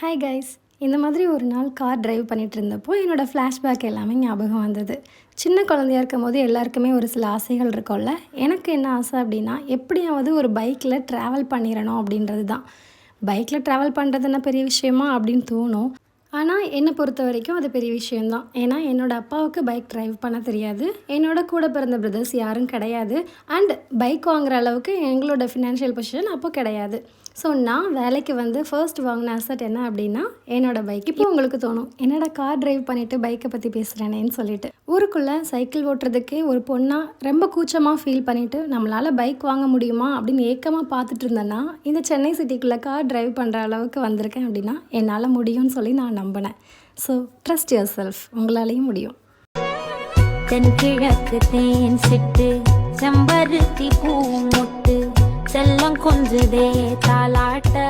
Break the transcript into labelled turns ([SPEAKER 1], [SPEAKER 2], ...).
[SPEAKER 1] Hi guys. இந்த மாதிரி ஒரு நாள் கார் டிரைவ் பண்ணிகிட்டு இருந்தப்போ என்னோடய ஃப்ளாஷ்பேக் எல்லாமே ஞாபகம் வந்தது. சின்ன குழந்தையா இருக்கும் போது எல்லாருக்குமே ஒரு சில ஆசைகள் இருக்கும்ல. எனக்கு என்ன ஆசை அப்படின்னா, எப்படியாவது ஒரு பைக்கில் ட்ராவல் பண்ணிடணும் அப்படின்றது தான். பைக்கில் ட்ராவல் பண்ணுறதுன்னா பெரிய விஷயமா அப்படின்னு தோணும். ஆனால் என்னை பொறுத்த வரைக்கும் அது பெரிய விஷயந்தான். ஏன்னா என்னோடய அப்பாவுக்கு பைக் டிரைவ் பண்ண தெரியாது. என்னோட கூட பிறந்த பிரதர்ஸ் யாரும் கிடையாது. அண்ட் பைக் வாங்குகிற அளவுக்கு எங்களோட ஃபினான்ஷியல் பொசிஷன் அப்போ கிடையாது. ஸோ நான் வேலைக்கு வந்து ஃபர்ஸ்ட் வாங்கின அசட் என்ன அப்படின்னா என்னோடய பைக். இப்போ உங்களுக்கு தோணும், என்னோட கார் டிரைவ் பண்ணிவிட்டு பைக்கை பற்றி பேசுகிறேனேன்னு சொல்லிட்டு. ஊருக்குள்ளே சைக்கிள் ஓட்டுறதுக்கே ஒரு பொண்ணாக ரொம்ப கூச்சமாக ஃபீல் பண்ணிவிட்டு நம்மளால் பைக் வாங்க முடியுமா அப்படின்னு ஏக்கமாக பார்த்துட்டு இருந்தேன்னா, இந்த சென்னை சிட்டிக்குள்ளே கார் டிரைவ் பண்ணுற அளவுக்கு வந்திருக்கேன் அப்படின்னா என்னால் முடியும்னு சொல்லி நான் நம்பினேன். ஸோ ட்ரஸ்ட் யுவர் செல்ஃப், உங்களாலேயும் முடியும்.
[SPEAKER 2] தென்கிழக்கு தேன் சிட்டு செம்பருத்தி பூ முட்டு செல்லம் கொஞ்சதே தாலாட்ட